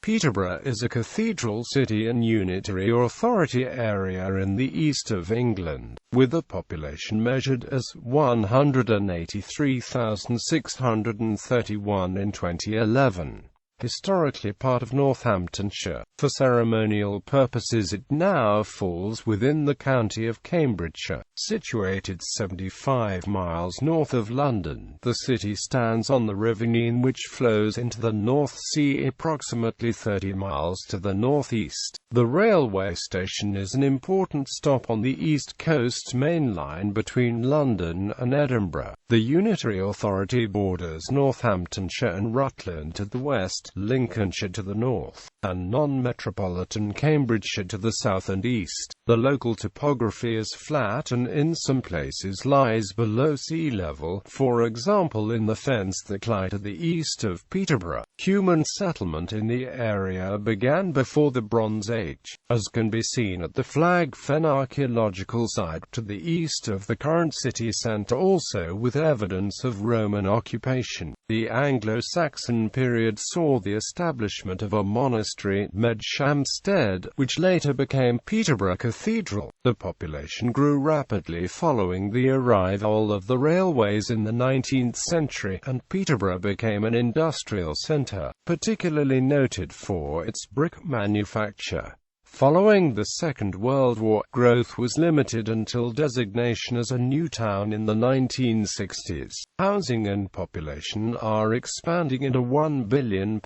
Peterborough is a cathedral city and unitary authority area in the east of England, with a population measured as 183,631 in 2011. Historically part of Northamptonshire, for ceremonial purposes it now falls within the county of Cambridgeshire, situated 75 miles north of London. The city stands on the River Nene, which flows into the North Sea approximately 30 miles to the northeast. The railway station is an important stop on the East Coast Main Line between London and Edinburgh. The unitary authority borders Northamptonshire and Rutland to the west, Lincolnshire to the north, and non-metropolitan Cambridgeshire to the south and east. The local topography is flat and in some places lies below sea level, for example in the fens that lie to the east of Peterborough. Human settlement in the area began before the Bronze Age, as can be seen at the Flag Fen archaeological site to the east of the current city centre, also with evidence of Roman occupation. The Anglo-Saxon period saw the establishment of a monastery, Medeshamsted, which later became Peterborough Cathedral. The population grew rapidly following the arrival of the railways in the 19th century, and Peterborough became an industrial centre, particularly noted for its brick manufacture. Following the Second World War, growth was limited until designation as a new town in the 1960s. Housing and population are expanding, and a £1 billion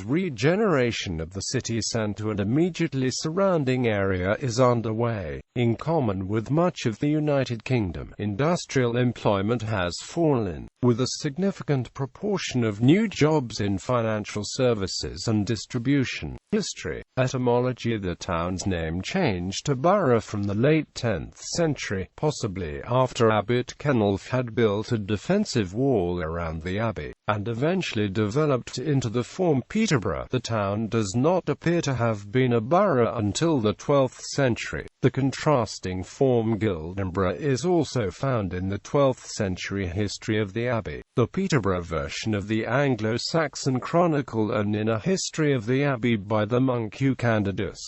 regeneration of the city centre and immediately surrounding area is underway. In common with much of the United Kingdom, industrial employment has fallen, with a significant proportion of new jobs in financial services and distribution. History. Etymology. The town's name changed to borough from the late 10th century, possibly after Abbot Kenulf had built a defensive wall around the abbey, and eventually developed into the form Peterborough. The town does not appear to have been a borough until the 12th century. The contrasting form Gildenborough is also found in the 12th century history of the abbey, the Peterborough version of the Anglo-Saxon chronicle, and in a history of the abbey by the monk Eucandidus.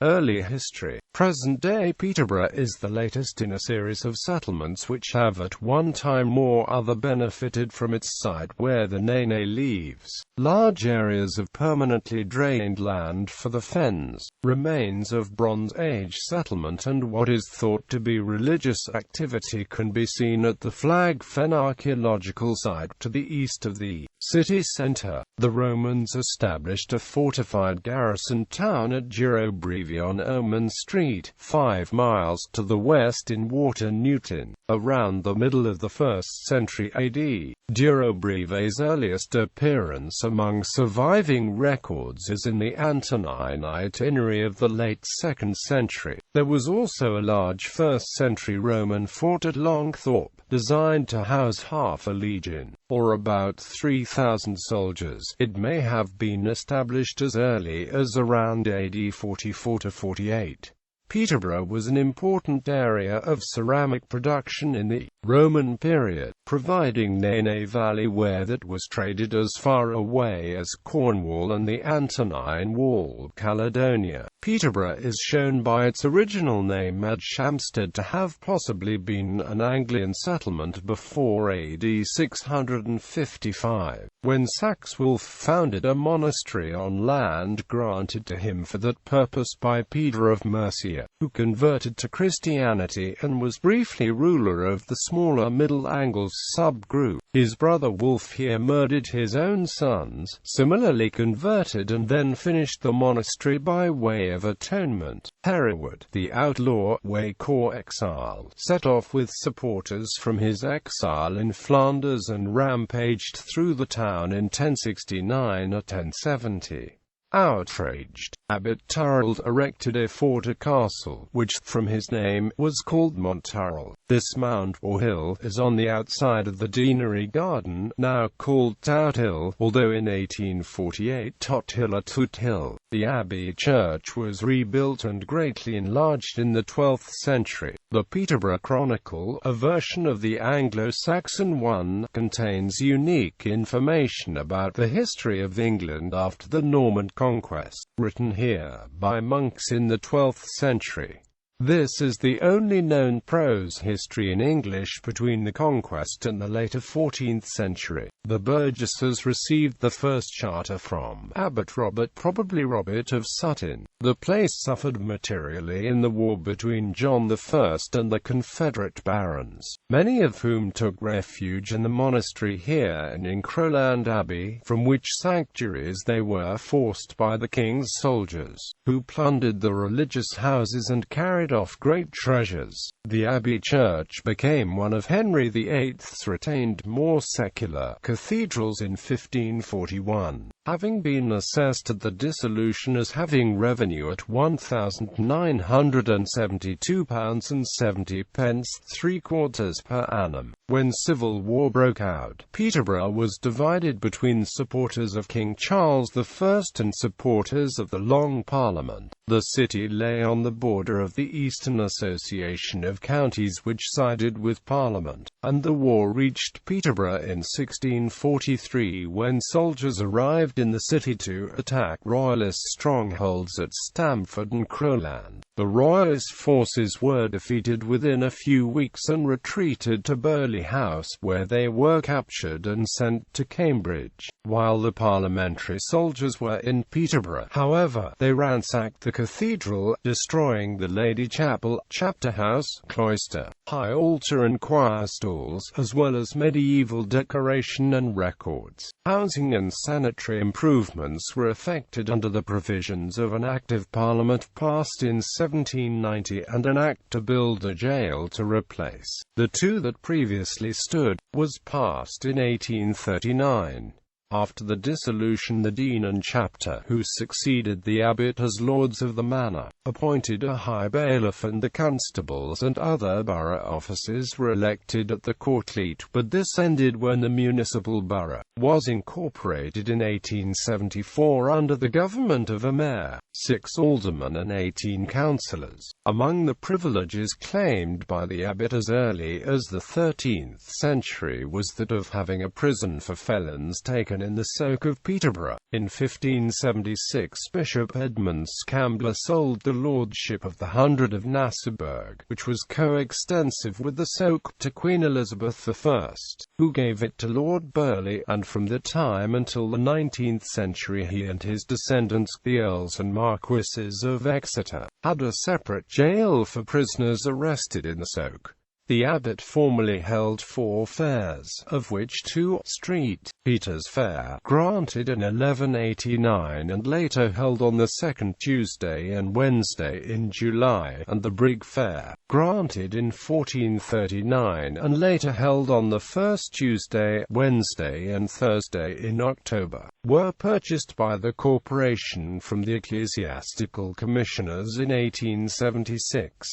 Early history. Present-day Peterborough is the latest in a series of settlements which have at one time or other benefited from its site where the Nene leaves. Large areas of permanently drained land for the fens, remains of Bronze Age settlement and what is thought to be religious activity can be seen at the Flag Fen archaeological site to the east of the city centre. The Romans established a fortified garrison town at Durobreve on Oman Street, 5 miles to the west in Water Newton, around the middle of the 1st century AD. Durobreve's earliest appearance among surviving records is in the Antonine itinerary of the late 2nd century. There was also a large 1st century Roman fort at Longthorpe, designed to house half a legion, or about 3,000 soldiers. It may have been established as early as around AD 44 to 48. Peterborough was an important area of ceramic production in the Roman period, providing Nene Valley ware that was traded as far away as Cornwall and the Antonine Wall, Caledonia. Peterborough is shown by its original name Medeshamsted to have possibly been an Anglian settlement before AD 655, when Saxwulf founded a monastery on land granted to him for that purpose by Peter of Mercia, who converted to Christianity and was briefly ruler of the smaller Middle Angles subgroup. His brother Wulfhere murdered his own sons, similarly converted, and then finished the monastery by way of atonement. Hereward, the outlaw, Wacore exile, set off with supporters from his exile in Flanders and rampaged through the town in 1069 or 1070. Outraged, Abbot Turald erected a fort or castle, which, from his name, was called Monturald. This mount or hill is on the outside of the deanery garden, now called Tout Hill, although in 1848 Tot Hill or Tout Hill. The abbey church was rebuilt and greatly enlarged in the 12th century. The Peterborough Chronicle, a version of the Anglo-Saxon one, contains unique information about the history of England after the Norman conquest, written here by monks in the 12th century. This is the only known prose history in English between the conquest and the later 14th century. The burgesses received the first charter from Abbot Robert, probably Robert of Sutton. The place suffered materially in the war between John I and the Confederate barons, many of whom took refuge in the monastery here and in Crowland Abbey, from which sanctuaries they were forced by the king's soldiers, who plundered the religious houses and carried off great treasures. The Abbey Church became one of Henry VIII's retained more secular cathedrals in 1541, having been assessed at the dissolution as having revenue at £1,972.70 3/4 per annum. When civil war broke out, Peterborough was divided between supporters of King Charles I and supporters of the Long Parliament. The city lay on the border of the Eastern Association of Counties, which sided with Parliament, and the war reached Peterborough in 1643 when soldiers arrived in the city to attack Royalist strongholds at Stamford and Crowland. The Royalist forces were defeated within a few weeks and retreated to Burley House, where they were captured and sent to Cambridge. While the parliamentary soldiers were in Peterborough, however, they ransacked the cathedral, destroying the Lady Chapel, chapter house, cloister, high altar and choir stalls, as well as medieval decoration and records. Housing and sanitary improvements were effected under the provisions of an Act of Parliament passed in 1790 and an Act to build a jail to replace the two that previously stood, was passed in 1839. After the dissolution, the dean and chapter, who succeeded the abbot as lords of the manor, appointed a high bailiff, and the constables and other borough officers were elected at the courtleet, but this ended when the municipal borough was incorporated in 1874 under the government of a mayor, 6 aldermen and 18 councillors. Among the privileges claimed by the abbot as early as the 13th century was that of having a prison for felons taken in the soak of Peterborough. In 1576, Bishop Edmund Scambler sold the lordship of the hundred of Nasseburg, which was co-extensive with the soak, to Queen Elizabeth I, who gave it to Lord Burleigh, and from the time until the 19th century he and his descendants, the Earls and Marquesses of Exeter, had a separate jail for prisoners arrested in the soak. The abbot formerly held 4 fairs, of which 2, St. Peter's Fair, granted in 1189 and later held on the second Tuesday and Wednesday in July, and the Brig Fair, granted in 1439 and later held on the first Tuesday, Wednesday and Thursday in October, were purchased by the corporation from the ecclesiastical commissioners in 1876.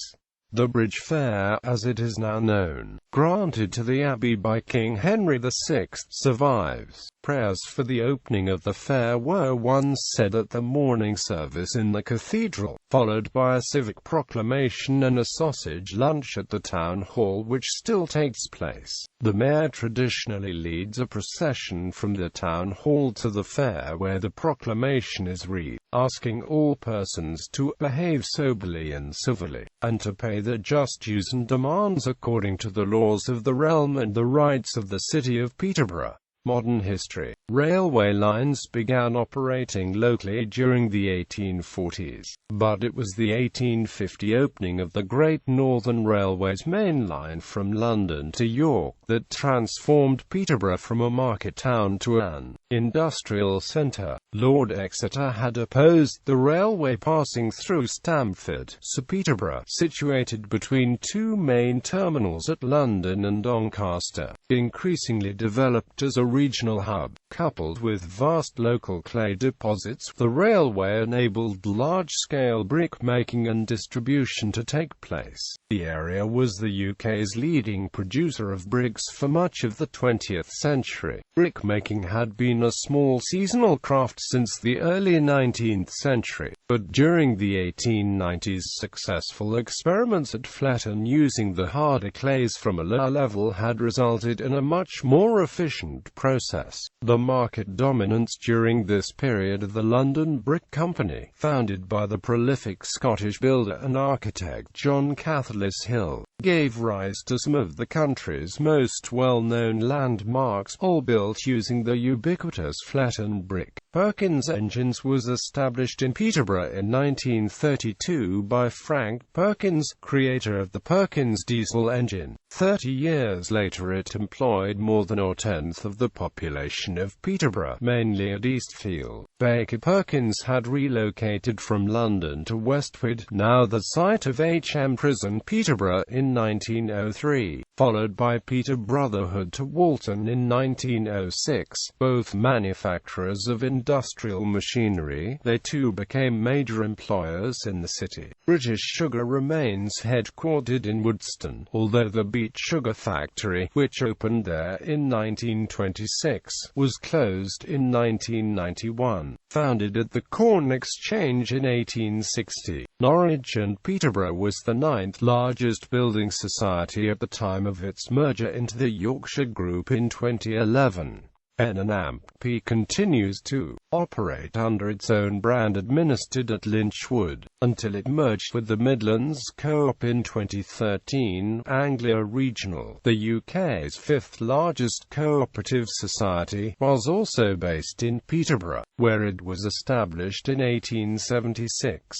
The Bridge Fair, as it is now known, granted to the abbey by King Henry VI, survives. Prayers for the opening of the fair were once said at the morning service in the cathedral, followed by a civic proclamation and a sausage lunch at the town hall, which still takes place. The mayor traditionally leads a procession from the town hall to the fair, where the proclamation is read, asking all persons to behave soberly and civilly, and to pay their just dues and demands according to the laws of the realm and the rights of the city of Peterborough. Modern history. Railway lines began operating locally during the 1840s, but it was the 1850 opening of the Great Northern Railway's main line from London to York that transformed Peterborough from a market town to an industrial centre. Lord Exeter had opposed the railway passing through Stamford, so Peterborough, situated between 2 main terminals at London and Doncaster, increasingly developed as a regional hub. Coupled with vast local clay deposits, the railway enabled large-scale brick-making and distribution to take place. The area was the UK's leading producer of bricks for much of the 20th century. Brick-making had been been a small seasonal craft since the early 19th century, but during the 1890s successful experiments at Fletton using the harder clays from a lower level had resulted in a much more efficient process. The market dominance during this period of the London Brick Company, founded by the prolific Scottish builder and architect John Cathedral Hill, gave rise to some of the country's most well-known landmarks, all built using the ubiquitous Fletton brick. Perkins Engines was established in Peterborough in 1932 by Frank Perkins, creator of the Perkins diesel engine. 30 years later it employed more than a tenth of the population of Peterborough, mainly at Eastfield. Baker Perkins had relocated from London to Westwood, now the site of H.M. Prison, Peterborough, in 1903, followed by Peter Brotherhood to Walton in 1906. Both manufacturers of industrial machinery, they too became major employers in the city. British Sugar remains headquartered in Woodston, although the Beet Sugar Factory, which opened there in 1926, was closed in 1991. Founded at the Corn Exchange in 1860, Norwich and Peterborough was the 9th largest building society at the time of its merger into the Yorkshire Group in 2011. N&P continues to operate under its own brand administered at Lynchwood, until it merged with the Midlands Co-op in 2013. Anglia Regional, the UK's 5th largest cooperative society, was also based in Peterborough, where it was established in 1876.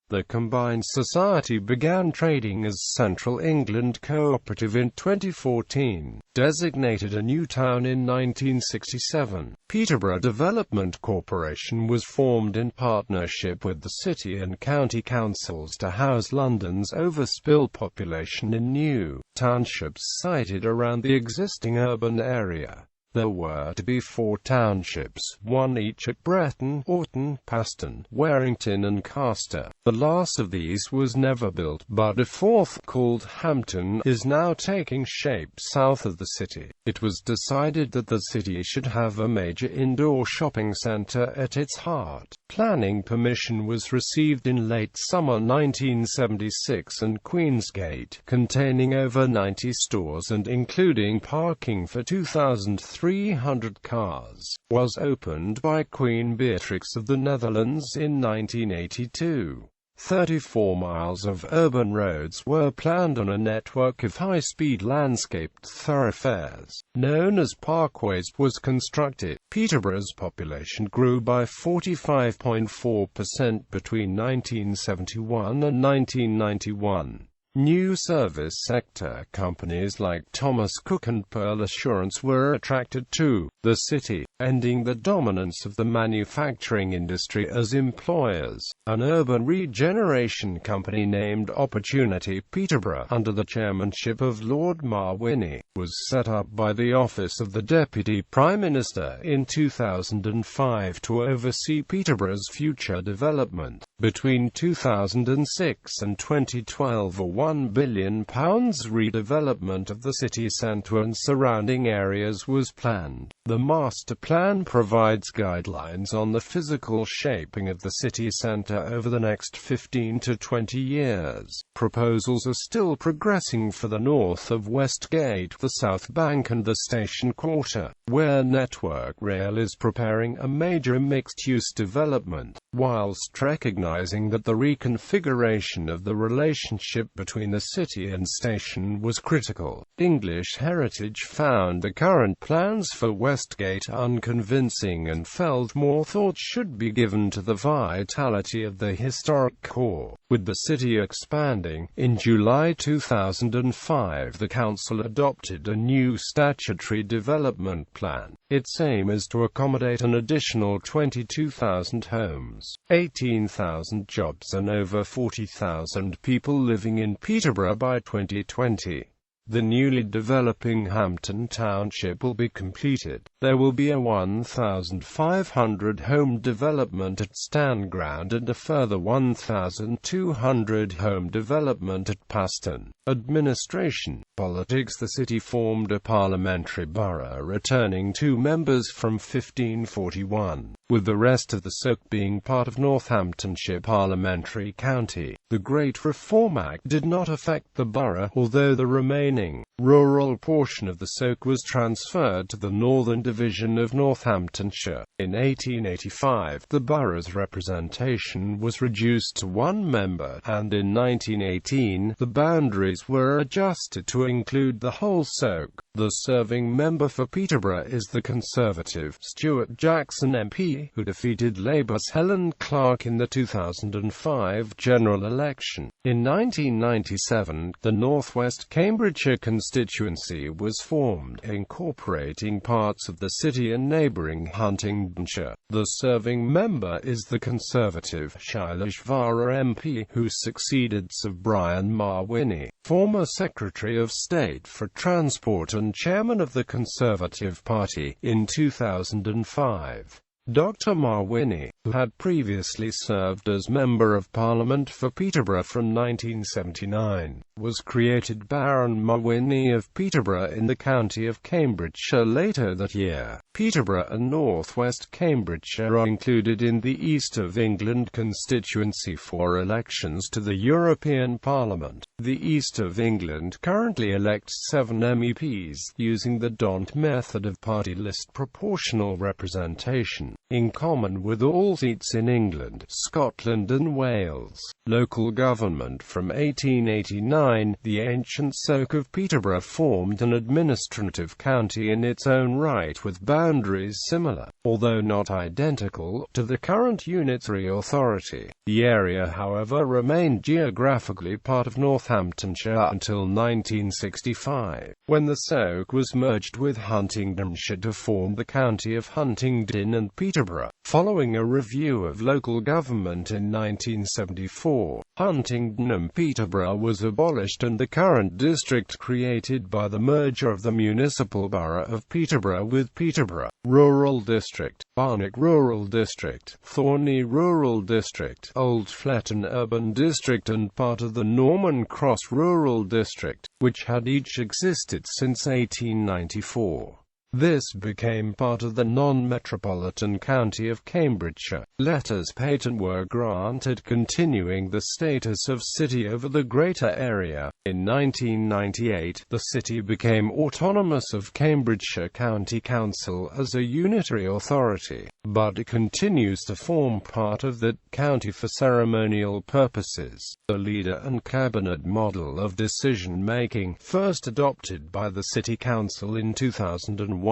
The combined society began trading as Central England Cooperative in 2014, designated a new town in 1967. Peterborough Development Corporation was formed in partnership with the city and county councils to house London's overspill population in new townships sited around the existing urban area. There were to be 4 townships, one each at Bretton, Orton, Paston, Warrington and Castor. The last of these was never built, but a 4th, called Hampton, is now taking shape south of the city. It was decided that the city should have a major indoor shopping centre at its heart. Planning permission was received in late summer 1976 and Queensgate, containing over 90 stores and including parking for 2,300 cars, was opened by Queen Beatrix of the Netherlands in 1982. 34 miles of urban roads were planned on a network of high-speed landscaped thoroughfares, known as parkways, was constructed. Peterborough's population grew by 45.4% between 1971 and 1991. New service sector companies like Thomas Cook and Pearl Assurance were attracted to the city, ending the dominance of the manufacturing industry as employers. An urban regeneration company named Opportunity Peterborough, under the chairmanship of Lord Marwini, was set up by the Office of the Deputy Prime Minister in 2005 to oversee Peterborough's future development. Between 2006 and 2012, a £1 billion redevelopment of the city centre and surrounding areas was planned. The master plan provides guidelines on the physical shaping of the city centre over the next 15 to 20 years. Proposals are still progressing for the north of Westgate, the South Bank and the Station Quarter, where Network Rail is preparing a major mixed-use development, whilst recognizing that the reconfiguration of the relationship between the city and station was critical. English Heritage found the current plans for Westgate unconvincing and felt more thought should be given to the vitality of the historic core. With the city expanding, in July 2005 the council adopted a new statutory development plan. Its aim is to accommodate an additional 22,000 homes, 18,000 jobs and over 40,000 people living in Peterborough by 2020. the newly developing Hampton Township will be completed. There will be a 1,500 home development at Stanground and a further 1,200 home development at Paston. Administration. Politics. The city formed a parliamentary borough returning 2 members from 1541, with the rest of the soak being part of Northamptonshire parliamentary county. The Great Reform Act did not affect the borough, although the remaining rural portion of the soak was transferred to the Northern Division of Northamptonshire. In 1885, the borough's representation was reduced to 1 member, and in 1918, the boundaries were adjusted to include the whole soak. The serving member for Peterborough is the Conservative Stuart Jackson MP, who defeated Labour's Helen Clark in the 2005 general election. In 1997, the North West Cambridgeshire constituency was formed, incorporating parts of the city and neighbouring Huntingdonshire. The serving member is the Conservative Shailesh Vara MP, who succeeded Sir Brian Mawhinney, former Secretary of State for Transport and Chairman of the Conservative Party, in 2005. Dr. Mawhinney, who had previously served as Member of Parliament for Peterborough from 1979, was created Baron Mawhinney of Peterborough in the county of Cambridgeshire later that year. Peterborough and North West Cambridgeshire are included in the East of England constituency for elections to the European Parliament. The East of England currently elects 7 MEPs using the DONT method of party list proportional representation, in common with all seats in England, Scotland and Wales. Local government. From 1889, the ancient soak of Peterborough formed an administrative county in its own right with boundaries similar, although not identical, to the current unitary authority. The area, however, remained geographically part of Northamptonshire until 1965, when the soak was merged with Huntingdonshire to form the county of Huntingdon and Peterborough. Following a review of local government in 1974, Huntingdon and Peterborough was abolished and the current district created by the merger of the municipal borough of Peterborough with Peterborough Rural District, Barnet Rural District, Thorney Rural District, Old Fletton Urban District and part of the Norman Cross Rural District, which had each existed since 1894. This became part of the non-metropolitan county of Cambridgeshire. Letters patent were granted continuing the status of city over the greater area. In 1998, the city became autonomous of Cambridgeshire County Council as a unitary authority, but it continues to form part of that county for ceremonial purposes. The leader and cabinet model of decision-making, first adopted by the City Council in 2001,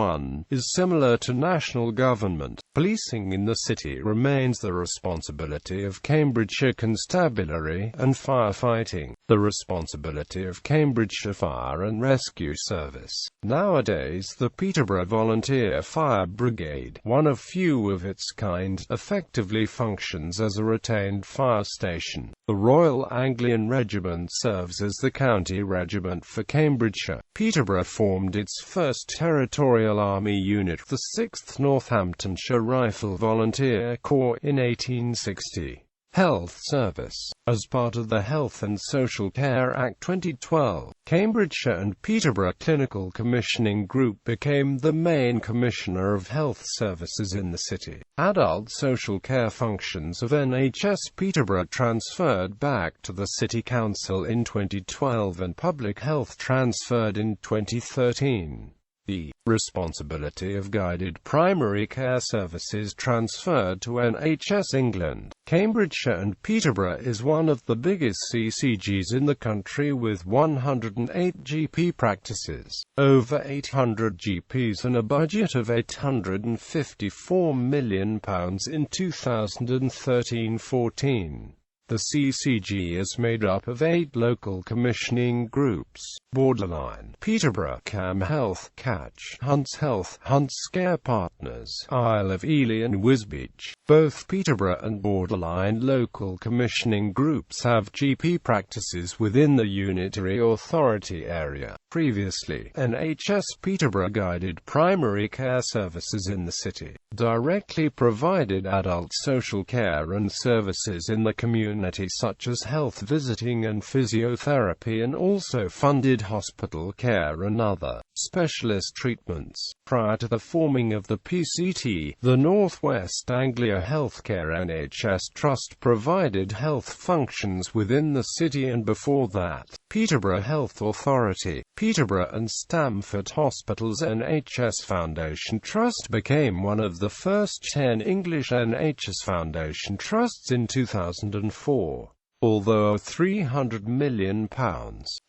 is similar to national government. Policing in the city remains the responsibility of Cambridgeshire Constabulary, and firefighting, the responsibility of Cambridgeshire Fire and Rescue Service. Nowadays, the Peterborough Volunteer Fire Brigade, one of few of its kind, effectively functions as a retained fire station. The Royal Anglian Regiment serves as the county regiment for Cambridgeshire. Peterborough formed its first territorial army unit, the 6th Northamptonshire Rifle Volunteer Corps, in 1860. Health Service. As part of the Health and Social Care Act 2012, Cambridgeshire and Peterborough Clinical Commissioning Group became the main commissioner of health services in the city. Adult social care functions of NHS Peterborough transferred back to the City Council in 2012 and public health transferred in 2013. The responsibility of guided primary care services transferred to NHS England. Cambridgeshire and Peterborough is one of the biggest CCGs in the country with 108 GP practices, over 800 GPs and a budget of £854 million in 2013-14. The CCG is made up of 8 local commissioning groups: Borderline, Peterborough, Cam Health, Catch, Hunts Health, Hunts Care Partners, Isle of Ely and Wisbech. Both Peterborough and Borderline local commissioning groups have GP practices within the unitary authority area. Previously, NHS Peterborough guided primary care services in the city, directly provided adult social care and services in the community such as health visiting and physiotherapy, and also funded hospital care and other specialist treatments. Prior to the forming of the PCT, the North West Anglia Healthcare NHS Trust provided health functions within the city, and before that, Peterborough Health Authority, Peterborough and Stamford Hospitals NHS Foundation Trust became one of the first 10 English NHS Foundation Trusts in 2004. Although a £300 million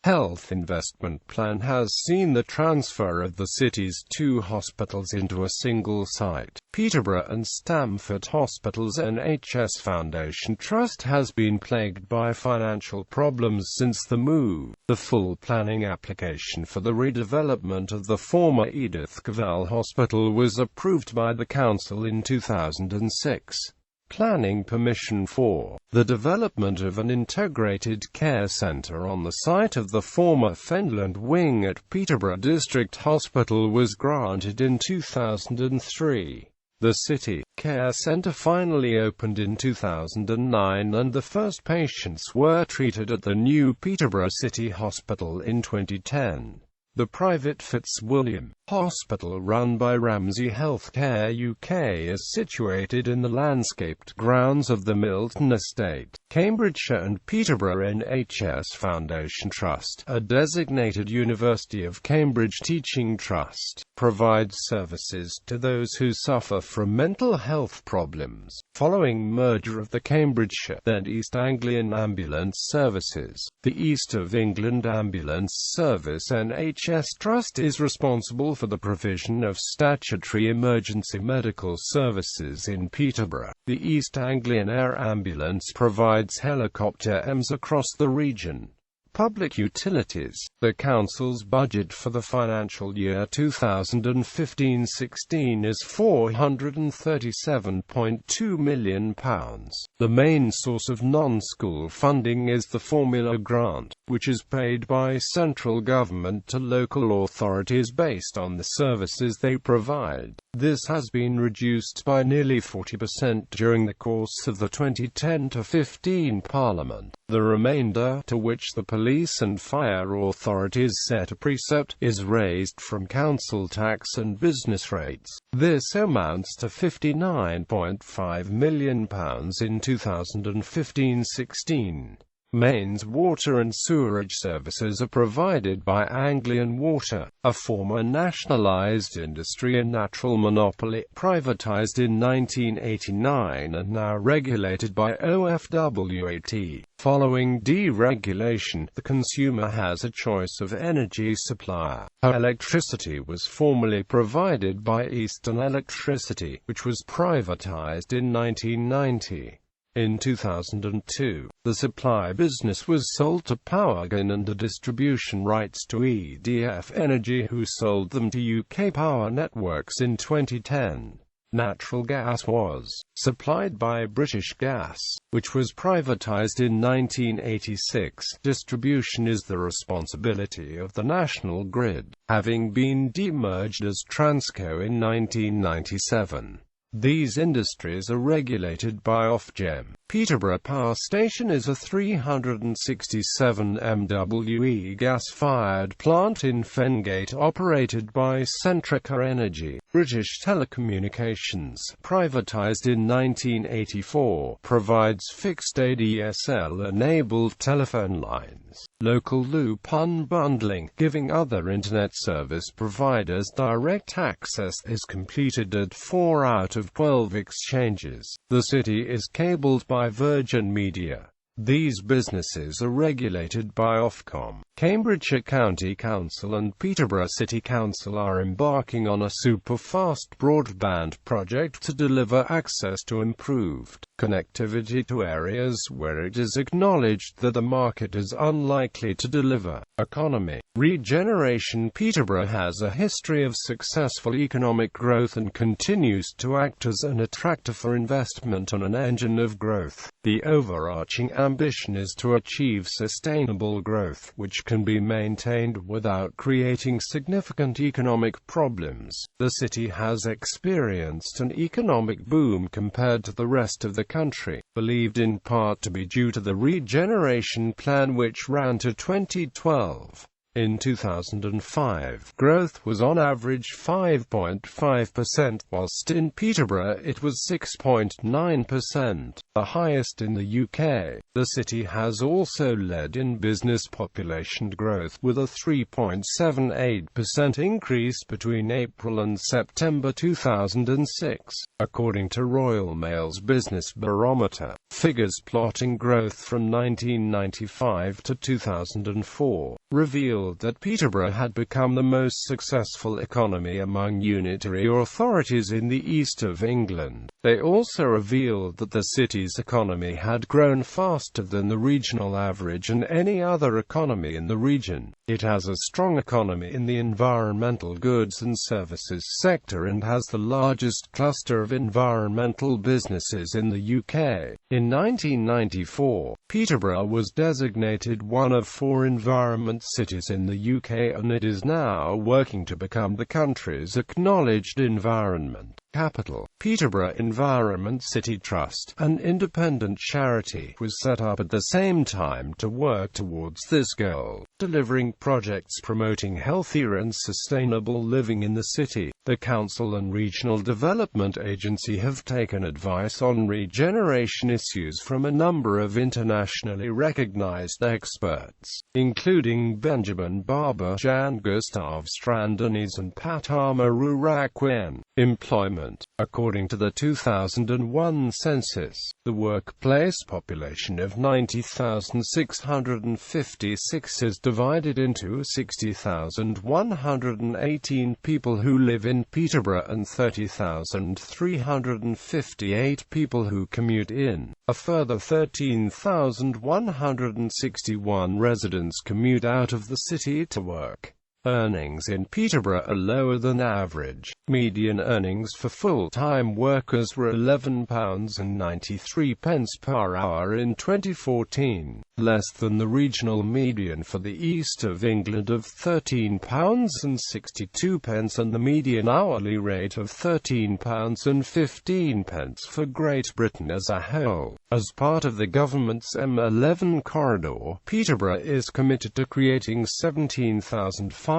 health investment plan has seen the transfer of the city's 2 hospitals into a single site, Peterborough and Stamford Hospitals NHS Foundation Trust has been plagued by financial problems since the move. The full planning application for the redevelopment of the former Edith Cavell Hospital was approved by the council in 2006. Planning permission for the development of an integrated care centre on the site of the former Fenland wing at Peterborough District Hospital was granted in 2003. The City Care Centre finally opened in 2009, and the first patients were treated at the new Peterborough City Hospital in 2010. The private Fitzwilliam Hospital, run by Ramsay Healthcare UK, is situated in the landscaped grounds of the Milton Estate. Cambridgeshire and Peterborough NHS Foundation Trust, a designated University of Cambridge teaching trust, provides services to those who suffer from mental health problems. Following merger of the Cambridgeshire and East Anglian Ambulance Services, the East of England Ambulance Service NHS Trust is responsible for the provision of statutory emergency medical services in Peterborough. The East Anglian Air Ambulance provides helicopter EMS across the region. Public utilities. The council's budget for the financial year 2015-16 is £437.2 million. The main source of non-school funding is the formula grant, which is paid by central government to local authorities based on the services they provide. This has been reduced by nearly 40% during the course of the 2010-15 Parliament. The remainder, to which the police and fire authorities set a precept, is raised from council tax and business rates. This amounts to £59.5 million in 2015-16. Mains water and sewerage services are provided by Anglian Water, a former nationalised industry and natural monopoly, privatised in 1989 and now regulated by OFWAT. Following deregulation, the consumer has a choice of energy supplier. Her electricity was formerly provided by Eastern Electricity, which was privatised in 1990. In 2002, the supply business was sold to Powergen and the distribution rights to EDF Energy, who sold them to UK Power Networks in 2010. Natural gas was supplied by British Gas, which was privatised in 1986. Distribution is the responsibility of the National Grid, having been demerged as Transco in 1997. These industries are regulated by Ofgem. Peterborough Power Station is a 367 MWE gas-fired plant in Fengate operated by Centrica Energy. British Telecommunications, privatised in 1984, provides fixed ADSL-enabled telephone lines. Local loop unbundling, giving other internet service providers direct access, is completed at 4 out of 12 exchanges. The city is cabled by Virgin Media. These businesses are regulated by Ofcom. Cambridgeshire County Council and Peterborough City Council are embarking on a super-fast broadband project to deliver access to improved connectivity to areas where it is acknowledged that the market is unlikely to deliver. Economy. Regeneration. Peterborough has a history of successful economic growth and continues to act as an attractor for investment and an engine of growth. The overarching ambition is to achieve sustainable growth, which can be maintained without creating significant economic problems. The city has experienced an economic boom compared to the rest of the country, believed in part to be due to the regeneration plan which ran to 2012. In 2005, growth was on average 5.5%, whilst in Peterborough it was 6.9%, the highest in the UK. The city has also led in business population growth, with a 3.78% increase between April and September 2006, according to Royal Mail's Business Barometer. Figures plotting growth from 1995 to 2004 revealed that Peterborough had become the most successful economy among unitary authorities in the east of England. They also revealed that the city's economy had grown faster than the regional average and any other economy in the region. It has a strong economy in the environmental goods and services sector and has the largest cluster of environmental businesses in the UK. In 1994, Peterborough was designated one of 4 environment cities in the UK, and it is now working to become the country's acknowledged environment capital. Peterborough Environment City Trust, an independent charity, was set up at the same time to work towards this goal, delivering projects promoting healthier and sustainable living in the city. The Council and Regional Development Agency have taken advice on regeneration issues from a number of internationally recognized experts, including Benjamin Barber, Jan-Gustav Strandenes and Patama Rurakwien. Employment. According to the 2001 census, the workplace population of 90,656 is divided into 60,118 people who live in Peterborough and 30,358 people who commute in. A further 13,161 residents commute out of the city to work. Earnings in Peterborough are lower than average. Median earnings for full-time workers were £11.93 per hour in 2014, less than the regional median for the east of England of £13.62 and the median hourly rate of £13.15 for Great Britain as a whole. As part of the government's M11 corridor, Peterborough is committed to creating 17,500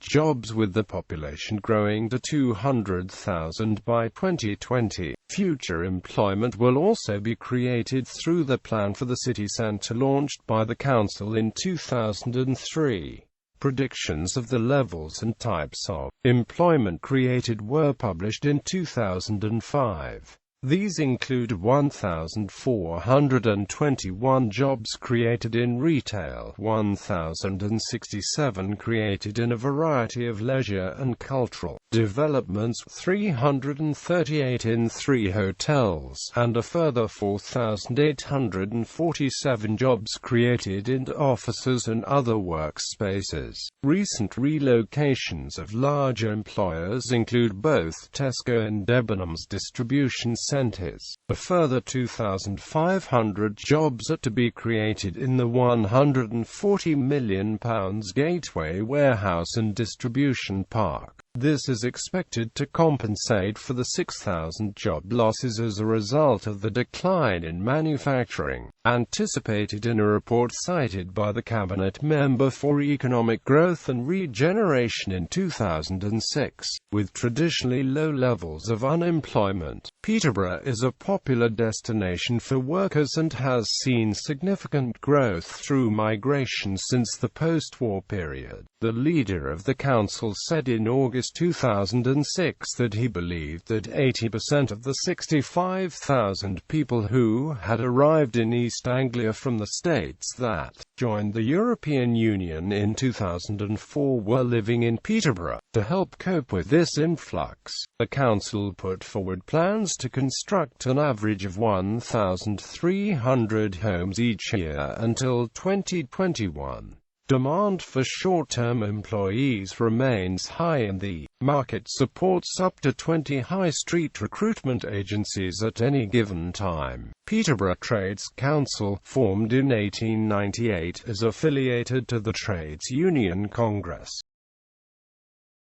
jobs, with the population growing to 200,000 by 2020. Future employment will also be created through the Plan for the City Centre launched by the Council in 2003. Predictions of the levels and types of employment created were published in 2005. These include 1,421 jobs created in retail, 1,067 created in a variety of leisure and cultural developments, 338 in 3 hotels, and a further 4,847 jobs created in offices and other workspaces. Recent relocations of larger employers include both Tesco and Debenhams distribution centres. A further 2,500 jobs are to be created in the £140 million Gateway Warehouse and Distribution Park. This is expected to compensate for the 6,000 job losses as a result of the decline in manufacturing, anticipated in a report cited by the Cabinet Member for Economic Growth and Regeneration in 2006. With traditionally low levels of unemployment, Peterborough is a popular destination for workers and has seen significant growth through migration since the post-war period. The leader of the council said in August August 2006 that he believed that 80% of the 65,000 people who had arrived in East Anglia from the states that joined the European Union in 2004 were living in Peterborough. To help cope with this influx, the council put forward plans to construct an average of 1,300 homes each year until 2021. Demand for short-term employees remains high and the market supports up to 20 high street recruitment agencies at any given time. Peterborough Trades Council, formed in 1898, is affiliated to the Trades Union Congress.